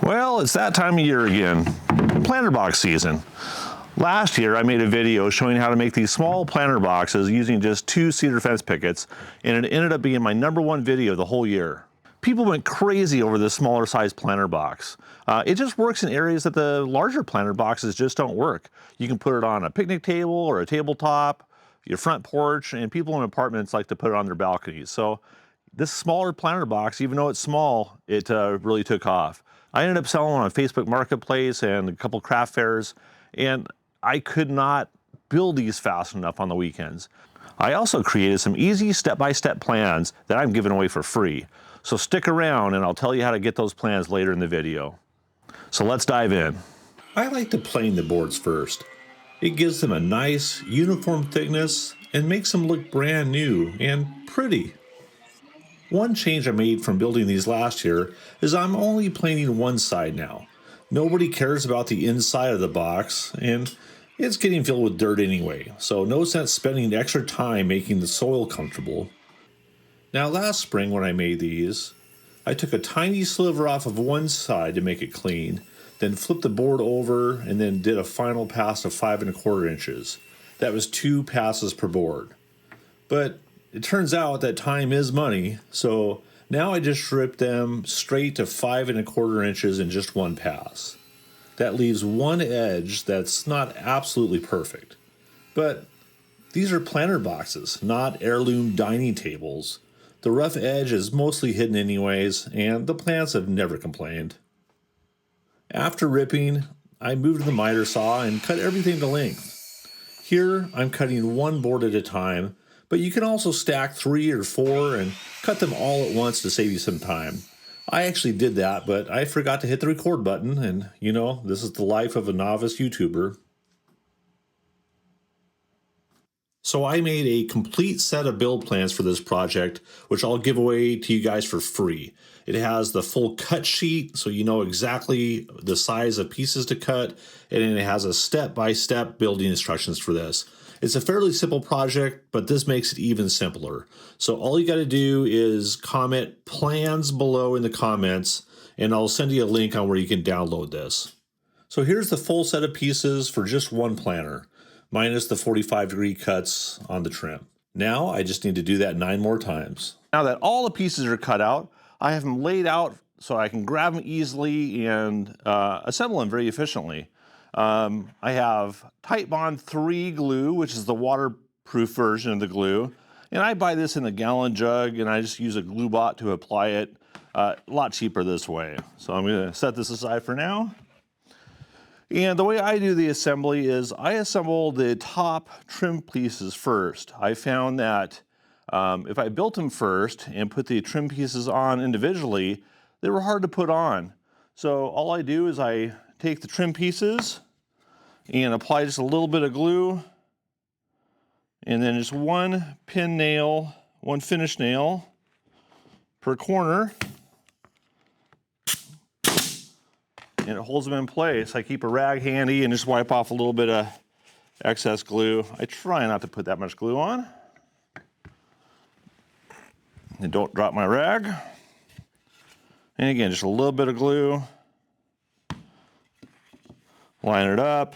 Well, it's that time of year again, planter box season. Last year I made a video showing how to make these small planter boxes using just 2 cedar fence pickets, and it ended up being my #1 video the whole year. People went crazy over this smaller size planter box. It just works in areas that the larger planter boxes just don't work. You can put it on a picnic table or a tabletop, your front porch, and people in apartments like to put it on their balconies. So this smaller planter box, even though it's small, it really took off. I ended up selling on Facebook Marketplace and a couple craft fairs, and I could not build these fast enough on the weekends. I also created some easy step-by-step plans that I'm giving away for free. So stick around and I'll tell you how to get those plans later in the video. So let's dive in. I like to plane the boards first. It gives them a nice uniform thickness and makes them look brand new and pretty. One change I made from building these last year is I'm only planing one side now. Nobody cares about the inside of the box, and it's getting filled with dirt anyway, so no sense spending extra time making the soil comfortable. Now last spring when I made these, I took a tiny sliver off of one side to make it clean, then flipped the board over and then did a final pass of 5 1/4 inches. That was 2 passes per board. But it turns out that time is money, so now I just strip them straight to 5 1/4 inches in just one pass. That leaves one edge that's not absolutely perfect. But these are planter boxes, not heirloom dining tables. The rough edge is mostly hidden anyways, and the plants have never complained. After ripping, I moved to the miter saw and cut everything to length. Here, I'm cutting one board at a time, but you can also stack 3 or 4 and cut them all at once to save you some time. I actually did that, but I forgot to hit the record button, and you know, this is the life of a novice YouTuber. So I made a complete set of build plans for this project, which I'll give away to you guys for free. It has the full cut sheet, so you know exactly the size of pieces to cut, and it has a step-by-step building instructions for this. It's a fairly simple project, but this makes it even simpler. So all you got to do is comment plans below in the comments, and I'll send you a link on where you can download this. So here's the full set of pieces for just one planter, minus the 45-degree cuts on the trim. Now I just need to do that 9 more times. Now that all the pieces are cut out, I have them laid out so I can grab them easily and assemble them very efficiently. I have Titebond 3 glue, which is the waterproof version of the glue. And I buy this in a gallon jug and I just use a glue bot to apply it. A lot cheaper this way. So I'm gonna set this aside for now. And the way I do the assembly is I assemble the top trim pieces first. I found that if I built them first and put the trim pieces on individually, they were hard to put on. So all I do is I take the trim pieces and apply just a little bit of glue, and then just one pin nail, one finish nail per corner, and it holds them in place. I keep a rag handy and just wipe off a little bit of excess glue. I try not to put that much glue on. And don't drop my rag. And again, just a little bit of glue. Line it up.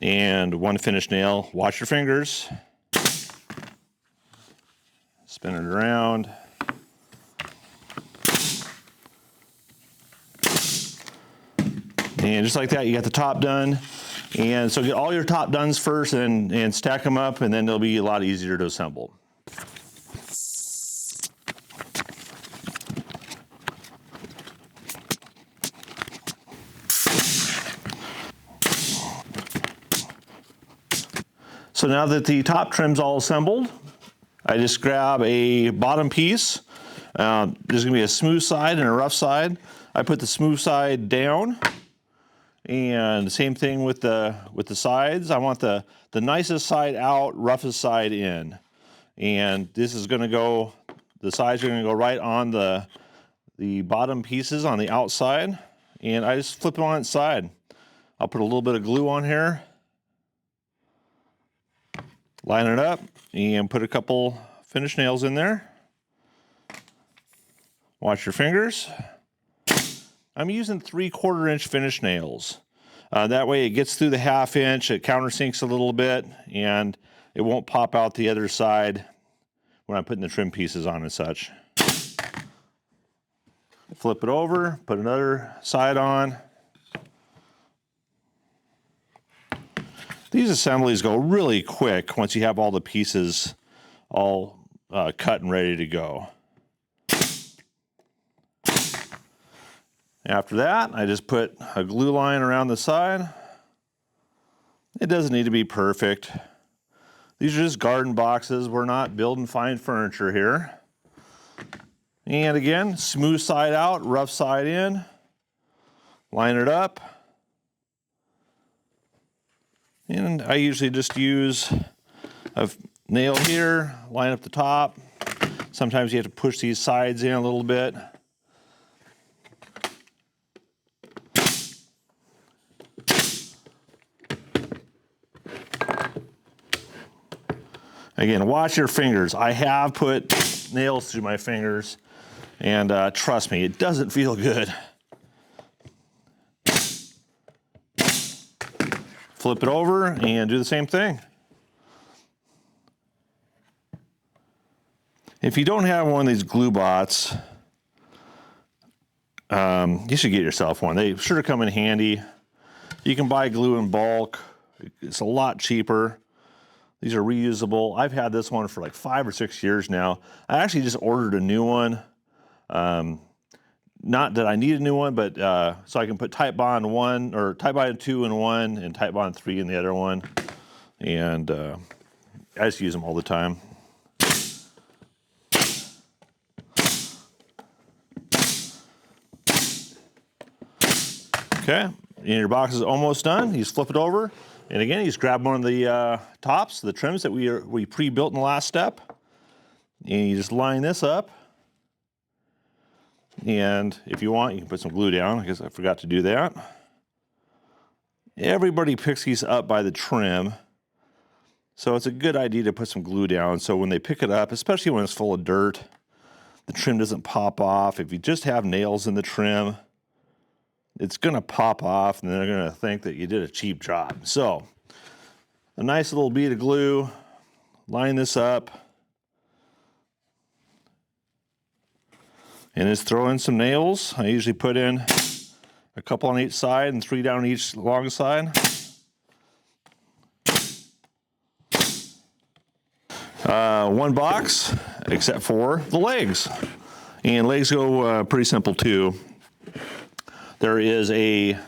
And one finish nail. Watch your fingers. Spin it around. And just like that, you got the top done. And so get all your top dones first and stack them up, and then they'll be a lot easier to assemble. So now that the top trim's all assembled, I just grab a bottom piece. There's gonna be a smooth side and a rough side. I put the smooth side down, and the same thing with the sides. I want the nicest side out, roughest side in. And this is gonna go, the sides are gonna go right on the bottom pieces on the outside, and I just flip it on its side. I'll put a little bit of glue on here, line it up, and put a couple finish nails in there. Watch your fingers. I'm using 3/4 inch finish nails. That way it gets through the 1/2 inch, it countersinks a little bit, and it won't pop out the other side when I'm putting the trim pieces on and such. Flip it over, put another side on. These assemblies go really quick once you have all the pieces all cut and ready to go. After that, I just put a glue line around the side. It doesn't need to be perfect. These are just garden boxes. We're not building fine furniture here. And again, smooth side out, rough side in. Line it up. And I usually just use a nail here, line up the top. Sometimes you have to push these sides in a little bit. Again, watch your fingers. I have put nails through my fingers, and trust me, it doesn't feel good. Flip it over and do the same thing. If you don't have one of these glue bots, you should get yourself one. They sure come in handy. You can buy glue in bulk. It's a lot cheaper. These are reusable. I've had this one for like 5 or 6 years now. I actually just ordered a new one. Not that I need a new one, but so I can put Type Bond 1 or Type Bond 2 in one and Type Bond 3 in the other one. And I just use them all the time. Okay, and your box is almost done. You just flip it over. And again, you just grab one of the tops, the trims that we pre-built in the last step. And you just line this up. And if you want, you can put some glue down. I guess I forgot to do that. Everybody picks these up by the trim. So it's a good idea to put some glue down so when they pick it up, especially when it's full of dirt, the trim doesn't pop off. If you just have nails in the trim, it's going to pop off and they're going to think that you did a cheap job. So a nice little bead of glue, line this up, and just throw in some nails. I usually put in a couple on each side and 3 down each long side. One box, except for the legs. And legs go pretty simple too. There is a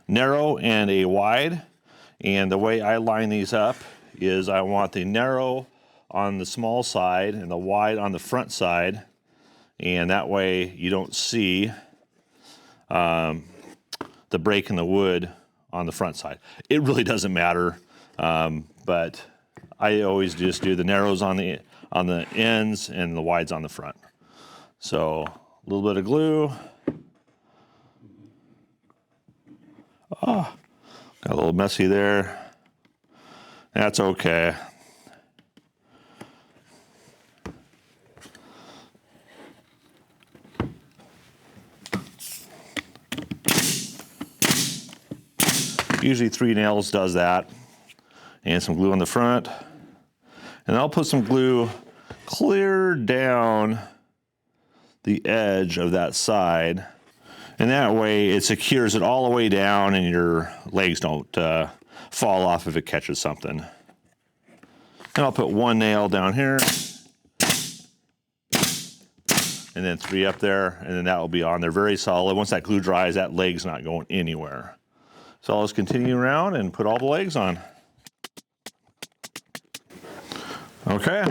narrow and a wide, and the way I line these up is I want the narrow on the small side and the wide on the front side, and that way you don't see the break in the wood on the front side. It really doesn't matter, but I always just do the narrows on the ends and the wides on the front. So a little bit of glue. Oh, got a little messy there. That's okay. Usually 3 nails does that. And some glue on the front. And I'll put some glue clear down the edge of that side. And that way it secures it all the way down and your legs don't fall off if it catches something. And I'll put 1 nail down here. And then 3 up there, and then that will be on there very solid. Once that glue dries, that leg's not going anywhere. So I'll just continue around and put all the legs on. Okay,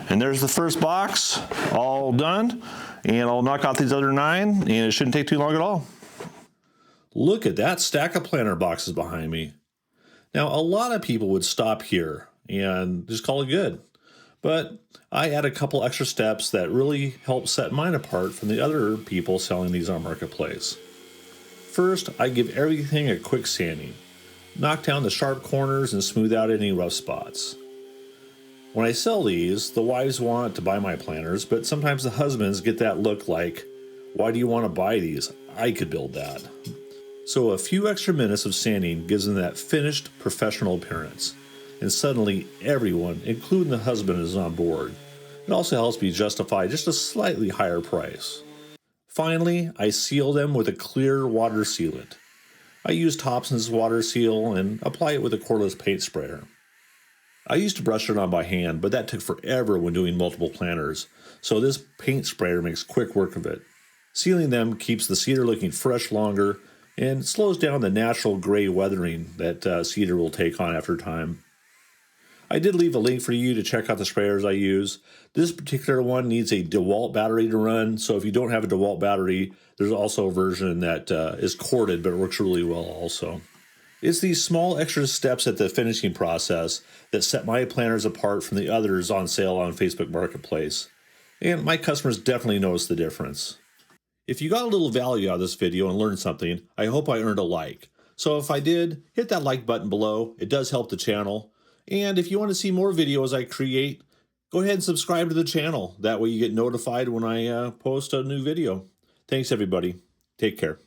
and there's the first box, all done. And I'll knock out these other 9, and it shouldn't take too long at all. Look at that stack of planter boxes behind me. Now, a lot of people would stop here and just call it good. But I add a couple extra steps that really help set mine apart from the other people selling these on Marketplace. First, I give everything a quick sanding. Knock down the sharp corners and smooth out any rough spots. When I sell these, the wives want to buy my planters, but sometimes the husbands get that look like, Why do you want to buy these? I could build that. So a few extra minutes of sanding gives them that finished professional appearance. And suddenly everyone, including the husband, is on board. It also helps me justify just a slightly higher price. Finally, I seal them with a clear water sealant. I use Thompson's water seal and apply it with a cordless paint sprayer. I used to brush it on by hand, but that took forever when doing multiple planters, so this paint sprayer makes quick work of it. Sealing them keeps the cedar looking fresh longer and slows down the natural gray weathering that cedar will take on after time. I did leave a link for you to check out the sprayers I use. This particular one needs a DeWalt battery to run, so if you don't have a DeWalt battery, there's also a version that is corded, but it works really well also. It's these small extra steps at the finishing process that set my planters apart from the others on sale on Facebook Marketplace. And my customers definitely notice the difference. If you got a little value out of this video and learned something, I hope I earned a like. So if I did, hit that like button below. It does help the channel. And if you want to see more videos I create, go ahead and subscribe to the channel. That way you get notified when I post a new video. Thanks everybody. Take care.